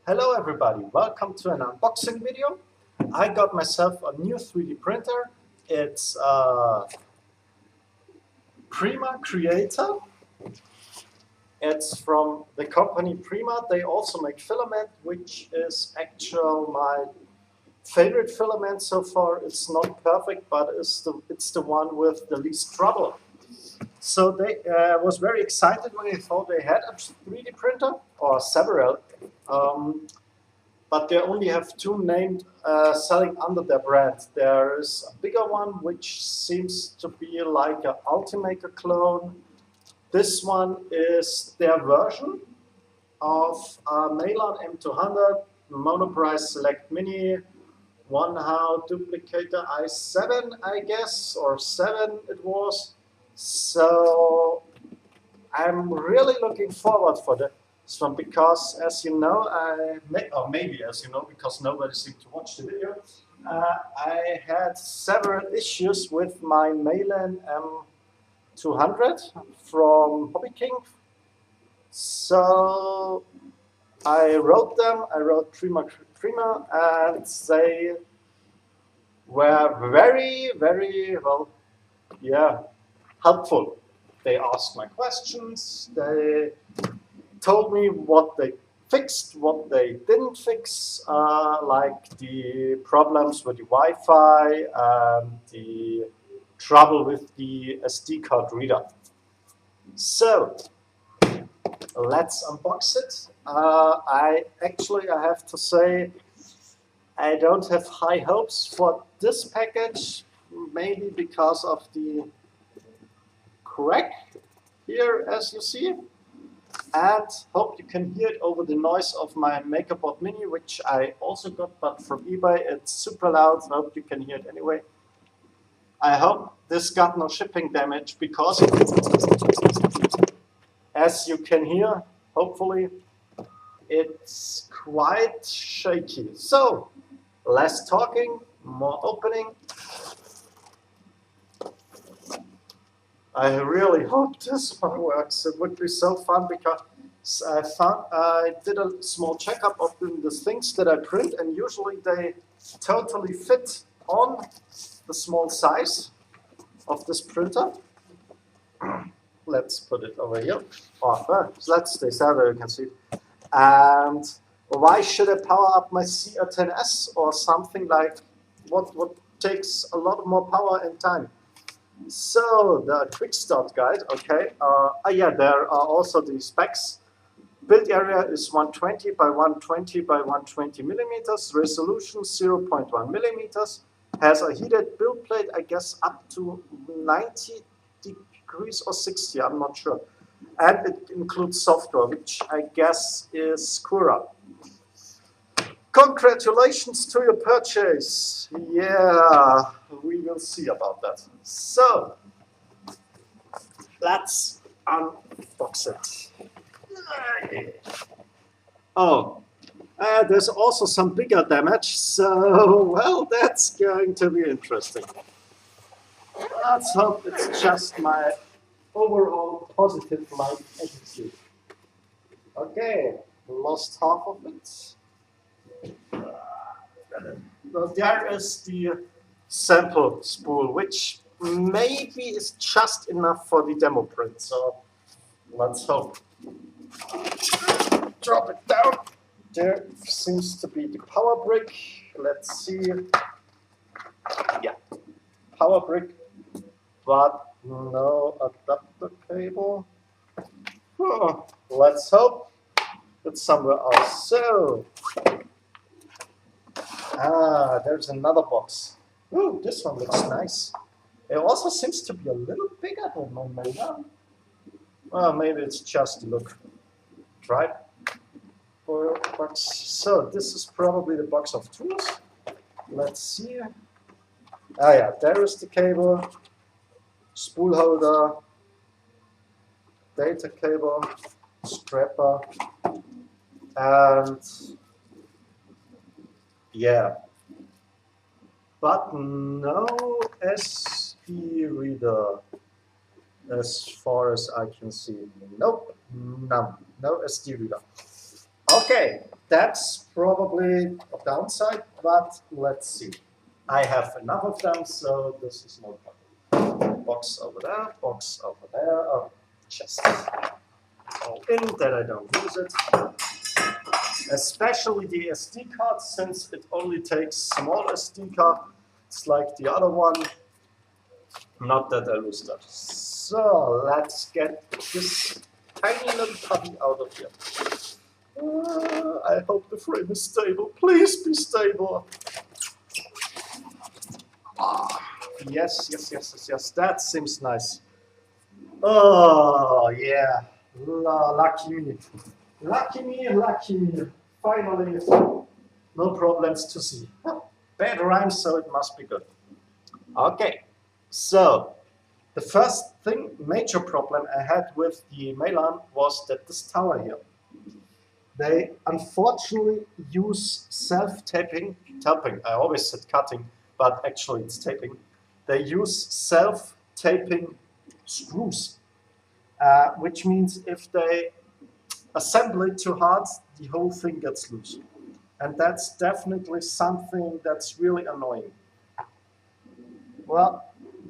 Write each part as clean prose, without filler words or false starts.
Hello everybody, welcome to an unboxing video. I got myself a new 3D printer. It's a Primacreator. It's from the company Prima. They also make filament, which is actually my favorite filament so far. It's not perfect, but it's the one with the least trouble. So they was very excited when they thought they had a 3D printer, or several, but they only have two named selling under their brand. There is a bigger one which seems to be like an Ultimaker clone. This one is their version of Maylon M200, Monoprice Select Mini, one-how duplicator i7, I guess, or 7 it was. So I'm really looking forward for this one because, as you know, or maybe as you know, because nobody seemed to watch the video, I had several issues with my Maylon M200 from Hobby King. So I wrote them, I wrote Prima, and they were very, well, yeah, helpful. They asked my questions, they told me what they fixed, what they didn't fix, like the problems with the Wi-Fi and the trouble with the SD card reader. So let's unbox it. I have to say, I don't have high hopes for this package, maybe because of the crack here, as you see, and hope you can hear it over the noise of my MakerBot Mini, which I also got, but from eBay. It's super loud, so hope you can hear it anyway. I hope this got no shipping damage, because as you can hear, hopefully, it's quite shaky. So, less talking, more opening. I really hope this one works. It would be so fun because I did a small checkup of the things that I print, and usually they totally fit on the small size of this printer. Let's put it over here. Oh, let's stay there, you can see it. And why should I power up my CR10S or something like what takes a lot more power and time? So the quick start guide, okay. Yeah, there are also the specs. Build area is 120 by 120 by 120 millimeters. Resolution 0.1 millimeters. Has a heated build plate, I guess up to 90 degrees or 60, I'm not sure. And it includes software, which I guess is Cura. Congratulations to your purchase. Yeah, we will see about that. So, let's unbox it. Oh, there's also some bigger damage, so, well, that's going to be interesting. Let's hope it's just my overall positive life attitude. Okay, lost half of it. There is the sample spool, which maybe is just enough for the demo print. So let's hope. Drop it down. There seems to be the power brick. Let's see. Yeah, power brick, but no adapter cable. Oh, let's hope it's somewhere else. So. There's another box. Ooh, this one looks nice. It also seems to be a little bigger than my Maylon. Well, maybe it's just a look. Right? Box. So this is probably the box of tools. Let's see. Ah, yeah, there is the cable, spool holder, data cable, strapper, and yeah, but no SD reader as far as I can see. Nope, no SD reader. Okay, That's probably a downside, but let's see. I have enough of them, so this is no problem. Box over there, box over there. Oh, just all in that I don't use it. Especially the SD card, since it only takes small SD card. It's like the other one. Not that I lose that. So let's get this tiny little puppy out of here. I hope the frame is stable. Please be stable. Yes, yes, yes, yes, yes. That seems nice. Oh, yeah. Lucky me. Lucky me, lucky me. Finally, no problems to see. Bad rhymes, so it must be good. Okay, so the first thing, major problem I had with the Melan was that this tower here. They unfortunately use self-taping, I always said cutting, but actually it's taping. They use self-taping screws, which means if they assemble it too hard, the whole thing gets loose. And that's definitely something that's really annoying. Well,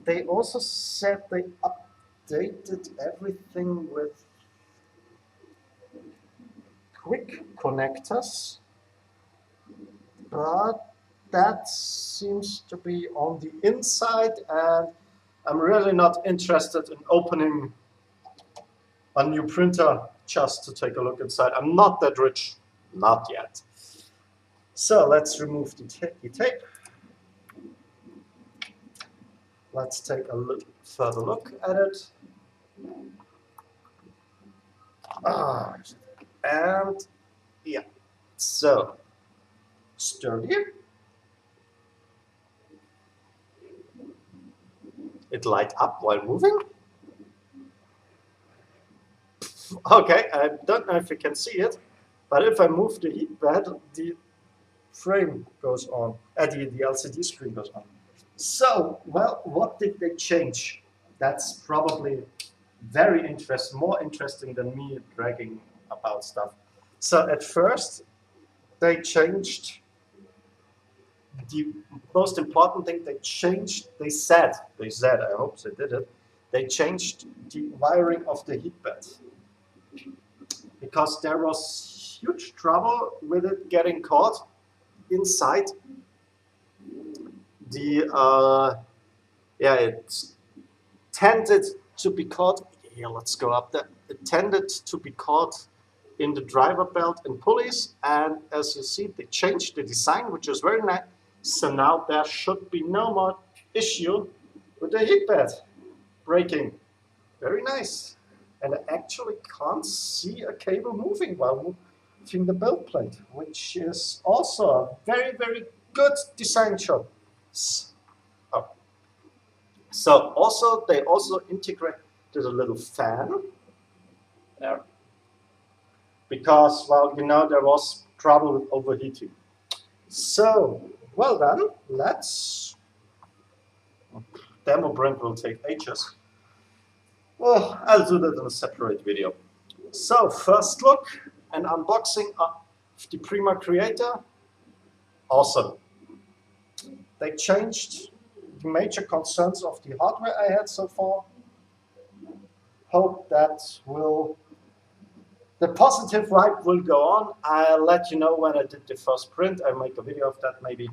they also said they updated everything with quick connectors, but that seems to be on the inside, and I'm really not interested in opening a new printer just to take a look inside. I'm not that rich, not yet. So let's remove the tape. Let's take a little further look at it. And yeah, so sturdy. It lights up while moving. Okay, I don't know if you can see it, but if I move the heat bed, the frame goes on, the LCD screen goes on. So, well, what did they change? That's probably very interesting, more interesting than me bragging about stuff. So at first, they changed the most important thing they said, I hope they did it, they changed the wiring of the heat bed. Because there was huge trouble with it getting caught inside the, it tended to be caught, let's go up there, it tended to be caught in the driver belt and pulleys, and as you see, they changed the design, which is very nice. So now there should be no more issue with the heat bed breaking. Very nice. And I actually can't see a cable moving while moving the build plate, which is also a very, very good design choice. Oh. So also, they also integrated a little fan there. Because, well, you know, there was trouble with overheating. So, well done. Demo print will take ages. Well, I'll do that in a separate video. So, first look and unboxing of the Primacreator. Awesome. They changed the major concerns of the hardware I had so far. Hope that the positive vibe will go on. I'll let you know when I did the first print. I'll make a video of that maybe.